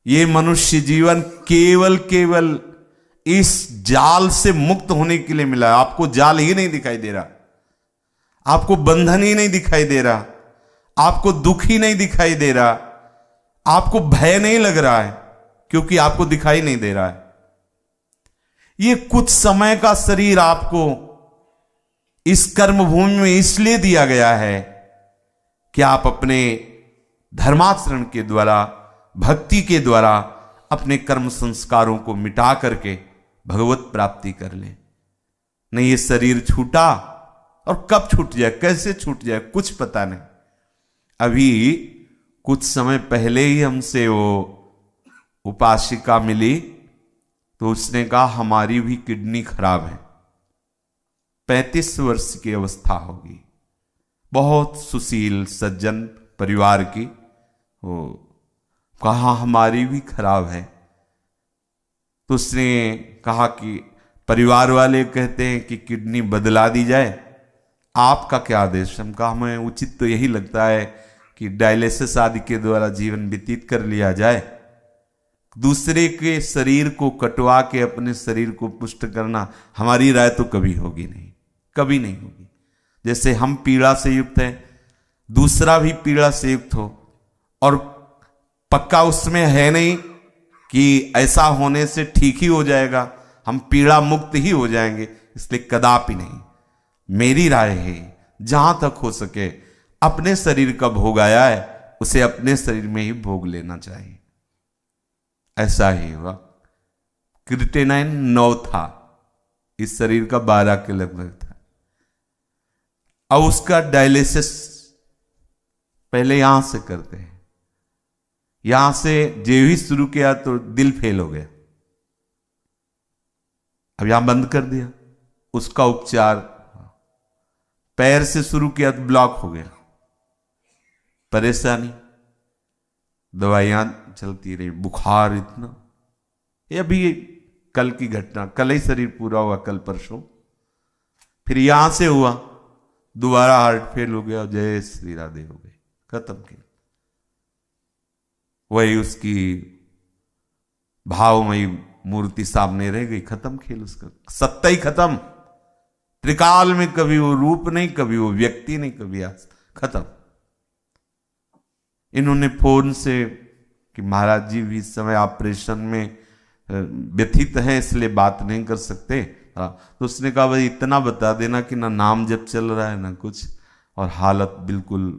ये मनुष्य जीवन केवल केवल इस जाल से मुक्त होने के लिए मिला है। आपको जाल ही नहीं दिखाई दे रहा, आपको बंधन ही नहीं दिखाई दे रहा, आपको दुख ही नहीं दिखाई दे रहा, आपको भय नहीं लग रहा है, क्योंकि आपको दिखाई नहीं दे रहा है। ये कुछ समय का शरीर आपको इस कर्म भूमि में इसलिए दिया गया है कि आप अपने धर्माचरण के द्वारा, भक्ति के द्वारा अपने कर्म संस्कारों को मिटा करके भगवत प्राप्ति कर ले। नहीं ये शरीर छूटा, और कब छूट जाए, कैसे छूट जाए, कुछ पता नहीं। अभी कुछ समय पहले ही हमसे वो उपासिका मिली, तो उसने कहा हमारी भी किडनी खराब है, 35 वर्ष की अवस्था होगी, बहुत सुशील सज्जन परिवार की। वो कहा हमारी भी खराब है। तो उसने कहा कि परिवार वाले कहते हैं कि किडनी बदला दी जाए, आपका क्या आदेश। हम कहा हमें उचित तो यही लगता है कि डायलिसिस आदि के द्वारा जीवन व्यतीत कर लिया जाए। दूसरे के शरीर को कटवा के अपने शरीर को पुष्ट करना हमारी राय तो कभी होगी नहीं, कभी नहीं होगी। जैसे हम पीड़ा से युक्त हैं, दूसरा भी पीड़ा से युक्त हो, और पक्का उसमें है नहीं कि ऐसा होने से ठीक ही हो जाएगा, हम पीड़ा मुक्त ही हो जाएंगे, इसलिए कदापि नहीं। मेरी राय है जहां तक हो सके अपने शरीर का भोग आया है उसे अपने शरीर में ही भोग लेना चाहिए। ऐसा ही हुआ। क्रिएटिनिन 9 था, इस शरीर का 12 के लगभग था। अब उसका डायलिसिस पहले यहां से करते हैं, यहां से जो ही शुरू किया तो दिल फेल हो गया, अब यहां बंद कर दिया। उसका उपचार पैर से शुरू किया तो ब्लॉक हो गया, परेशानी, दवाइयां चलती रही, बुखार इतना। ये अभी कल की घटना, कल ही शरीर पूरा हुआ, कल परसों। फिर यहां से हुआ, दोबारा हार्ट फेल हो गया, जय श्री राधे हो गए, खत्म किया। वही उसकी भावमयी मूर्ति सामने रह गई, खत्म खेल उसका, सत्ता ही खत्म। त्रिकाल में कभी वो रूप नहीं, कभी वो व्यक्ति नहीं, कभी आज खत्म। इन्होंने फोन से कि महाराज जी भी इस समय ऑपरेशन में व्यथित हैं, इसलिए बात नहीं कर सकते। तो उसने कहा भाई इतना बता देना कि ना नाम जब चल रहा है ना कुछ, और हालत बिल्कुल।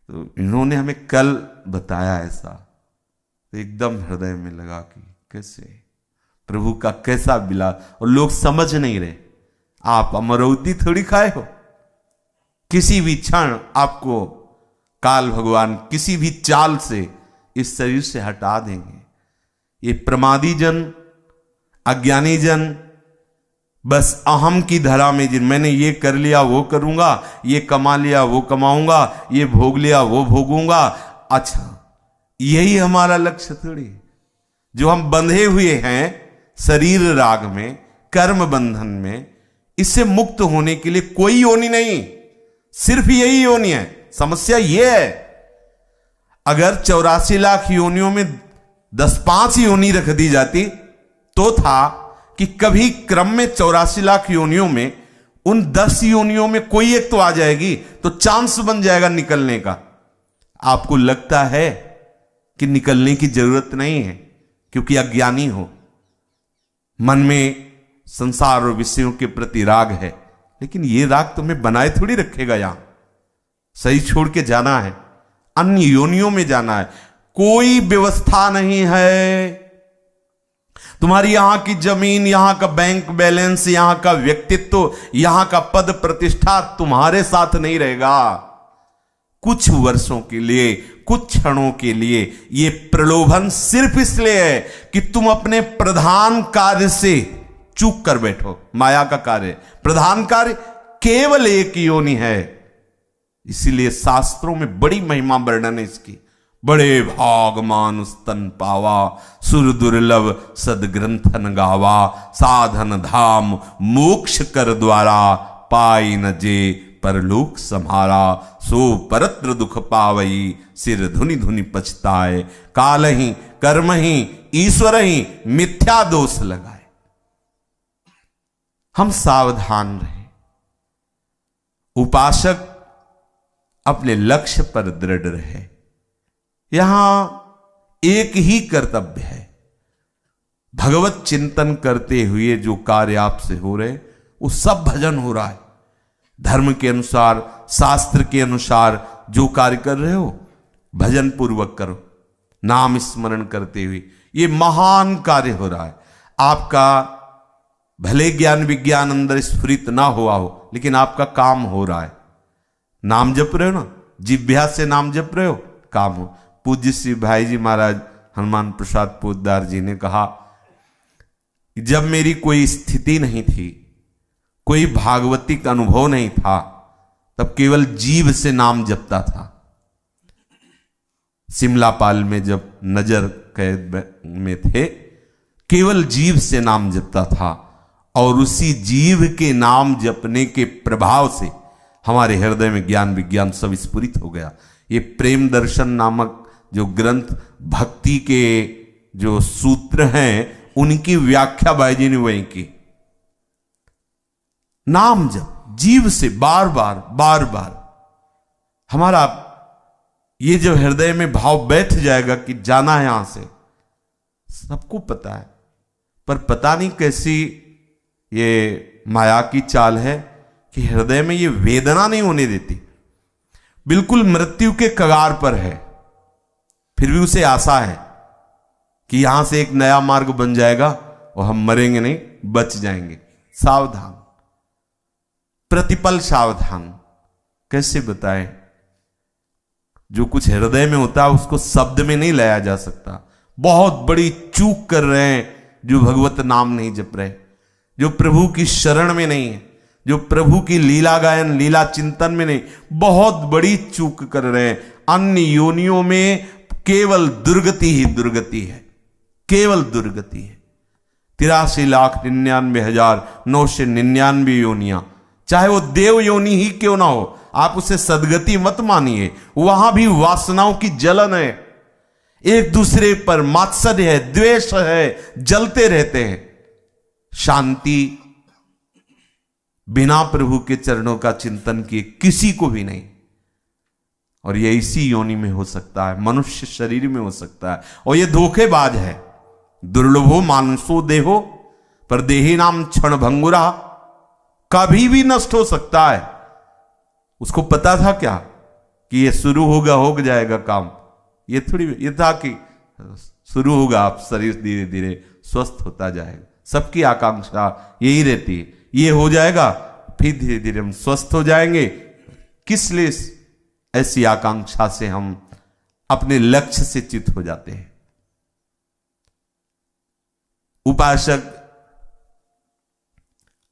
तो इन्होंने हमें कल बताया ऐसा, तो एकदम हृदय में लगा कि कैसे प्रभु का कैसा बिला, और लोग समझ नहीं रहे। आप अमरौती थोड़ी खाए हो, किसी भी क्षण आपको काल भगवान किसी भी चाल से इस शरीर से हटा देंगे। ये प्रमादी जन, अज्ञानी जन बस अहम की धरा में, जिन मैंने ये कर लिया वो करूंगा, ये कमा लिया वो कमाऊंगा, ये भोग लिया वो भोगूंगा, अच्छा यही हमारा लक्ष्य थोड़ी। जो हम बंधे हुए हैं शरीर राग में, कर्म बंधन में, इससे मुक्त होने के लिए कोई योनि नहीं, सिर्फ यही योनि है। समस्या यह है, अगर 84 लाख योनियों में 10-5 योनि रख दी जाती तो था कि कभी क्रम में 84 लाख योनियों में उन 10 योनियों में कोई एक तो आ जाएगी, तो चांस बन जाएगा निकलने का। आपको लगता है कि निकलने की जरूरत नहीं है, क्योंकि अज्ञानी हो, मन में संसार और विषयों के प्रति राग है। लेकिन ये राग तुम्हें बनाए थोड़ी रखेगा, यहां सही छोड़ के जाना है, अन्य योनियों में जाना है। कोई व्यवस्था नहीं है, तुम्हारी यहां की जमीन, यहां का बैंक बैलेंस, यहां का व्यक्तित्व, यहां का पद प्रतिष्ठा तुम्हारे साथ नहीं रहेगा। कुछ वर्षों के लिए, कुछ क्षणों के लिए ये प्रलोभन सिर्फ इसलिए है कि तुम अपने प्रधान कार्य से चूक कर बैठो। माया का कार्य, प्रधान कार्य केवल एक योनि है। इसीलिए शास्त्रों में बड़ी महिमा वर्णन है इसकी। बड़े भाग मानुष तन पावा, सुर दुर्लभ सदग्रंथन गावा, साधन धाम मोक्ष कर द्वारा, पाई न जे परलोक सम्हारा, सो परत्र दुख पावई, सिर धुनि धुनि पछताए, काल ही कर्म ही ईश्वर ही मिथ्या दोष लगाए। हम सावधान रहे। उपासक अपने लक्ष्य पर दृढ़ रहे। यहां एक ही कर्तव्य है, भगवत चिंतन करते हुए जो कार्य आपसे हो रहे वो सब भजन हो रहा है। धर्म के अनुसार, शास्त्र के अनुसार जो कार्य कर रहे हो भजन पूर्वक करो, नाम स्मरण करते हुए। ये महान कार्य हो रहा है। आपका भले ज्ञान विज्ञान अंदर स्फुरित ना हुआ हो, लेकिन आपका काम हो रहा है। नाम जप रहे हो ना, जिह्वा से नाम जप रहे हो, काम हो। पूज्य श्री भाई जी महाराज हनुमान प्रसाद पोद्दार जी ने कहा, जब मेरी कोई स्थिति नहीं थी, कोई भागवतिक अनुभव नहीं था, तब केवल जीभ से नाम जपता था। सिमलापाल में जब नजर कैद में थे, केवल जीभ से नाम जपता था, और उसी जीभ के नाम जपने के प्रभाव से हमारे हृदय में ज्ञान विज्ञान सब स्फुरित हो गया। ये प्रेम दर्शन नामक जो ग्रंथ, भक्ति के जो सूत्र हैं, उनकी व्याख्या भाई जी ने वही की। नाम जप जीव से बार बार बार बार, हमारा ये जो हृदय में भाव बैठ जाएगा कि जाना है यहां से, सबको पता है, पर पता नहीं कैसी ये माया की चाल है कि हृदय में ये वेदना नहीं होने देती। बिल्कुल मृत्यु के कगार पर है, फिर भी उसे आशा है कि यहां से एक नया मार्ग बन जाएगा और हम मरेंगे नहीं, बच जाएंगे। सावधान, प्रतिपल सावधान। कैसे बताएं? जो कुछ हृदय में होता है उसको शब्द में नहीं लाया जा सकता। बहुत बड़ी चूक कर रहे हैं जो भगवत नाम नहीं जप रहे, जो प्रभु की शरण में नहीं है, जो प्रभु की लीला गायन लीला चिंतन में नहीं, बहुत बड़ी चूक कर रहे हैं। अन्य योनियों में केवल दुर्गति ही दुर्गति है, केवल दुर्गति है। 83,99,999 योनियां, चाहे वो देव योनि ही क्यों ना हो, आप उसे सदगति मत मानिए। वहां भी वासनाओं की जलन है, एक दूसरे पर मात्सर्य है, द्वेष है, जलते रहते हैं। शांति बिना प्रभु के चरणों का चिंतन किए किसी को भी नहीं। और ये इसी योनि में हो सकता है, मनुष्य शरीर में हो सकता है। और ये धोखेबाज है। दुर्लभो मानसो देहो पर देही नाम क्षण भंगुरा, कभी भी नष्ट हो सकता है। उसको पता था क्या कि ये शुरू होगा, हो जाएगा काम? ये थोड़ी, ये था कि शुरू होगा, आप शरीर धीरे धीरे स्वस्थ होता जाएगा। सबकी आकांक्षा यही रहती है, ये हो जाएगा फिर धीरे धीरे हम स्वस्थ हो जाएंगे। किस लिए ऐसी आकांक्षा से हम अपने लक्ष्य से च्युत हो जाते हैं? उपासक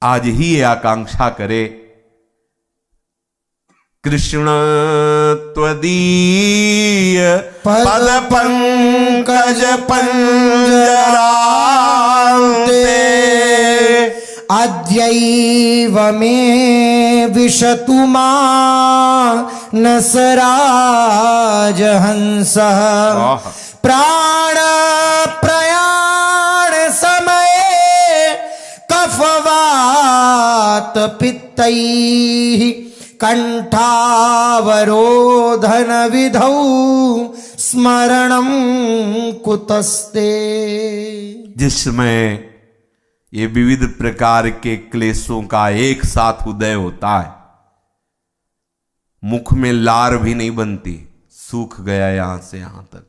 आज ही ये आकांक्षा करे, कृष्ण त्वदीय पद पंकज पंजरान्ते अद्यैव मे विशतु मानसराज हंसः प्राण प्रयाण समये कफवात पित्तैः कंठावरोधन विधौ स्मरणं कुतस्ते। जिसमें ये विविध प्रकार के क्लेशों का एक साथ उदय होता है, मुख में लार भी नहीं बनती, सूख गया यहां से यहां तक,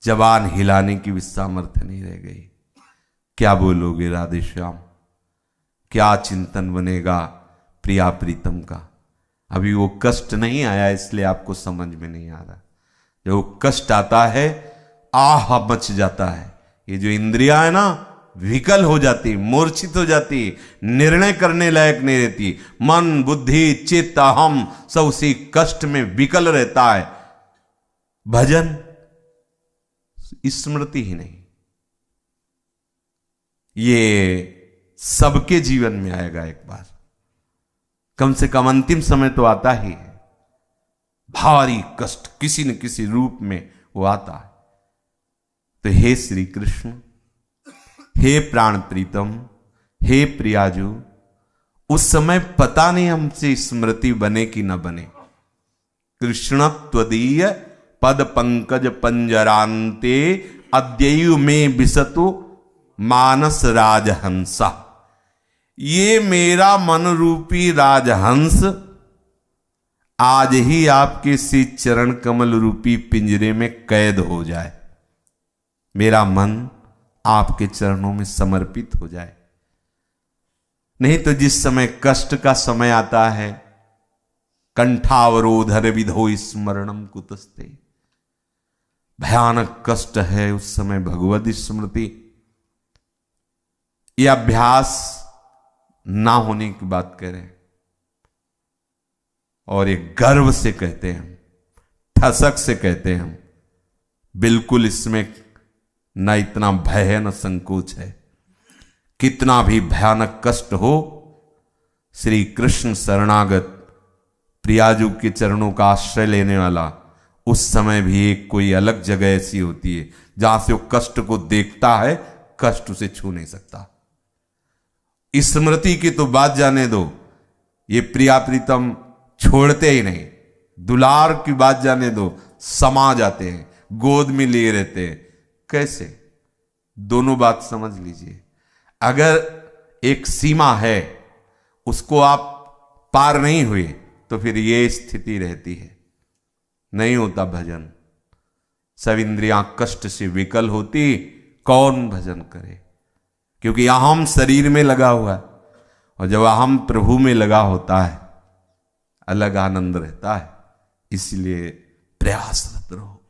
जबान हिलाने की भी सामर्थ्य नहीं रह गई। क्या बोलोगे राधे श्याम? क्या चिंतन बनेगा प्रिया प्रीतम का? अभी वो कष्ट नहीं आया, इसलिए आपको समझ में नहीं आ रहा। जब वो कष्ट आता है, आह मच जाता है। ये जो इंद्रियां है ना, विकल हो जाती, मूर्छित हो जाती, निर्णय करने लायक नहीं रहती। मन बुद्धि चित्त अहम सब उसी कष्ट में विकल रहता है। भजन स्मृति ही नहीं, ये सबके जीवन में आएगा एक बार। कम से कम अंतिम समय तो आता ही है, भारी कष्ट किसी न किसी रूप में वो आता है। तो हे श्री कृष्ण, हे प्राण प्रीतम, हे प्रियाजू, उस समय पता नहीं हमसे स्मृति बने कि न बने। कृष्ण त्वदीय पद पंकज पंजरांते अद्यैव में विसतु मानस राजहंसा। ये मेरा मन रूपी राजहंस आज ही आपके श्री चरण कमल रूपी पिंजरे में कैद हो जाए, मेरा मन आपके चरणों में समर्पित हो जाए। नहीं तो जिस समय कष्ट का समय आता है, कंठावरोधर विधो स्मरणम कुतस्ते, भयानक कष्ट है उस समय भगवत स्मृति। यह अभ्यास ना होने की बात करें और एक गर्व से कहते हैं, ठसक से कहते हैं, बिल्कुल इसमें न इतना भय है न संकोच है। कितना भी भयानक कष्ट हो, श्री कृष्ण शरणागत प्रियाजू के चरणों का आश्रय लेने वाला, उस समय भी एक कोई अलग जगह ऐसी होती है जहां से वो कष्ट को देखता है, कष्ट उसे छू नहीं सकता। स्मृति की तो बात जाने दो, ये प्रिया प्रीतम छोड़ते ही नहीं। दुलार की बात जाने दो, समा जाते हैं, गोद में लिए रहते हैं। कैसे? दोनों बात समझ लीजिए। अगर एक सीमा है, उसको आप पार नहीं हुए तो फिर ये स्थिति रहती है, नहीं होता भजन। सब इंद्रियां कष्ट से विकल होती, कौन भजन करे? क्योंकि अहम शरीर में लगा हुआ है, और जब अहम प्रभु में लगा होता है अलग आनंद रहता है। इसलिए प्रयासरत रहो,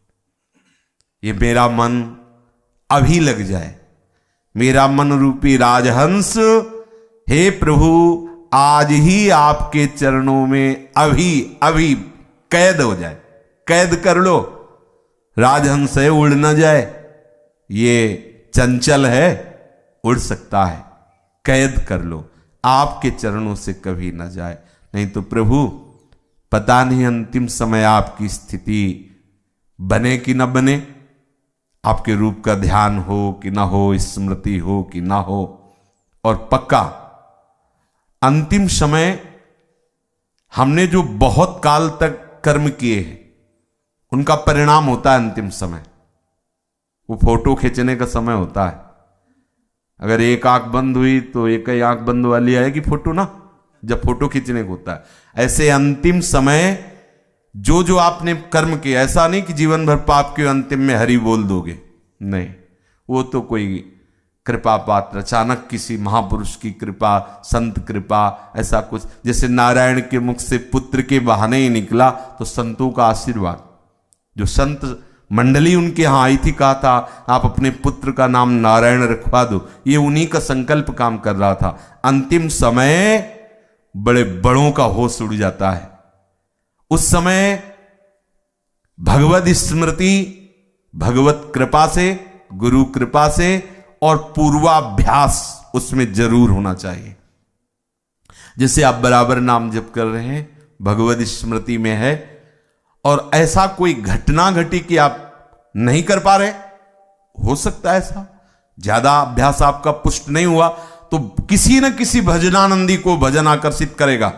ये मेरा मन अभी लग जाए, मेरा मन रूपी राजहंस, हे प्रभु आज ही आपके चरणों में अभी अभी कैद हो जाए, कैद कर लो। राजहंस है, उड़ ना जाए, ये चंचल है, उड़ सकता है, कैद कर लो, आपके चरणों से कभी ना जाए। नहीं तो प्रभु पता नहीं अंतिम समय आपकी स्थिति बने कि न बने, आपके रूप का ध्यान हो कि ना हो, स्मृति हो कि ना हो। और पक्का अंतिम समय हमने जो बहुत काल तक कर्म किए हैं उनका परिणाम होता है अंतिम समय। वो फोटो खींचने का समय होता है। अगर एक आंख बंद हुई तो एक ही आंख बंद वाली आएगी फोटो ना, जब फोटो खींचने को होता है। ऐसे अंतिम समय जो जो आपने कर्म किया, ऐसा नहीं कि जीवन भर पाप के अंतिम में हरि बोल दोगे, नहीं, वो तो कोई कृपा पात्र, अचानक किसी महापुरुष की कृपा, संत कृपा, ऐसा कुछ। जैसे नारायण के मुख से पुत्र के बहाने ही निकला तो संतों का आशीर्वाद, जो संत मंडली उनके यहां आई थी, कहा था आप अपने पुत्र का नाम नारायण रखवा दो, ये उन्हीं का संकल्प काम कर रहा था। अंतिम समय बड़े बड़ों का होश उड़ जाता है। उस समय भगवत स्मृति, भगवत कृपा से, गुरु कृपा से और पूर्वाभ्यास उसमें जरूर होना चाहिए। जैसे आप बराबर नाम जप कर रहे हैं, भगवत स्मृति में है, और ऐसा कोई घटना घटी कि आप नहीं कर पा रहे, हो सकता है ऐसा, ज्यादा अभ्यास आपका पुष्ट नहीं हुआ, तो किसी न किसी भजनानंदी को भजन आकर्षित करेगा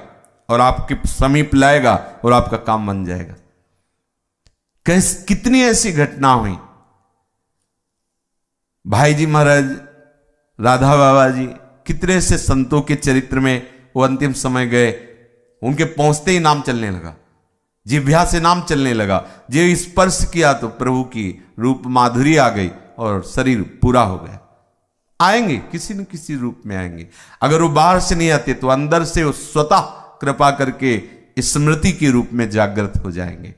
और आपके समीप लाएगा और आपका काम बन जाएगा। कितनी ऐसी घटना हुई। भाई जी महाराज, राधा बाबा जी, कितने से संतों के चरित्र में वो अंतिम समय गए, उनके पहुंचते ही नाम चलने लगा, जिह्वा से नाम चलने लगा। जो स्पर्श किया तो प्रभु की रूप माधुरी आ गई और शरीर पूरा हो गया। आएंगे, किसी न किसी रूप में आएंगे। अगर वो बाहर से नहीं आते तो अंदर से वो स्वतः कृपा करके स्मृति के रूप में जागृत हो जाएंगे।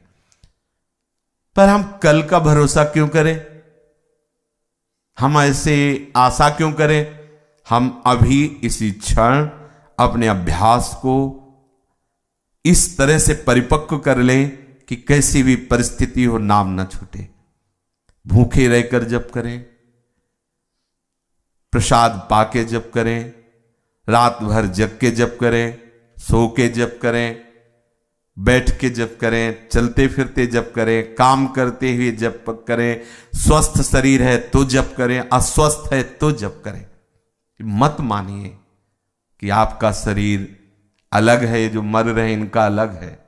पर हम कल का भरोसा क्यों करें? हम ऐसे आशा क्यों करें? हम अभी इसी क्षण अपने अभ्यास को इस तरह से परिपक्व कर लें कि कैसी भी परिस्थिति हो नाम न छूटे। भूखे रहकर जप करें, प्रसाद पाके जप करें, रात भर जग के जप करें, सो के जप करें, बैठ के जप करें, चलते फिरते जप करें, काम करते हुए जप करें, स्वस्थ शरीर है तो जप करें, अस्वस्थ है तो जप करें। मत मानिए कि आपका शरीर अलग है, जो मर रहे हैं इनका अलग है।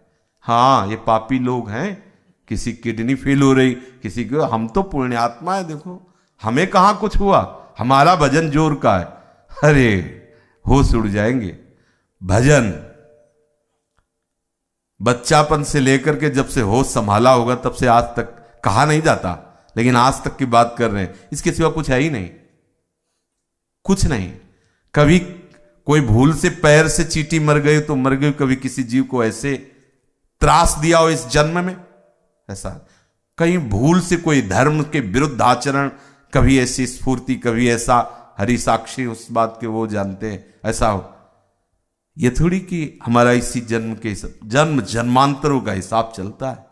हाँ, ये पापी लोग हैं, किसी किडनी फेल हो रही, किसी को, हम तो पुण्यात्मा है, देखो हमें कहां कुछ हुआ, हमारा भजन जोर का है। अरे होश उड़ जाएंगे। भजन बच्चापन से लेकर के जब से होश संभाला होगा तब से आज तक कहा नहीं जाता, लेकिन आज तक की बात कर रहे हैं, इसके सिवा कुछ है ही नहीं, कुछ नहीं। कभी कोई भूल से पैर से चींटी मर गई तो मर गई, कभी किसी जीव को ऐसे त्रास दिया हो इस जन्म में, ऐसा कहीं भूल से कोई धर्म के विरुद्ध आचरण, कभी ऐसी स्फूर्ति, कभी ऐसा हरि साक्षी उस बात के वो जानते हैं ऐसा हो। ये थोड़ी कि हमारा इसी जन्म के जन्म जन्मांतरों का हिसाब चलता है,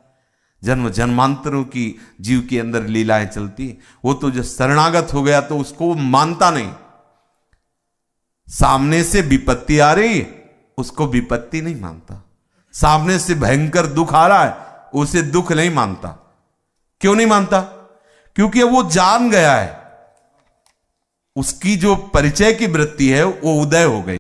जन्म जन्मांतरों की जीव के अंदर लीलाएं चलती हैं। वो तो जो शरणागत हो गया तो उसको वो मानता नहीं, सामने से विपत्ति आ रही है उसको विपत्ति नहीं मानता, सामने से भयंकर दुख आ रहा है उसे दुख नहीं मानता। क्यों नहीं मानता? क्योंकि वो जान गया है, उसकी जो परिचय की वृत्ति है वो उदय हो गई।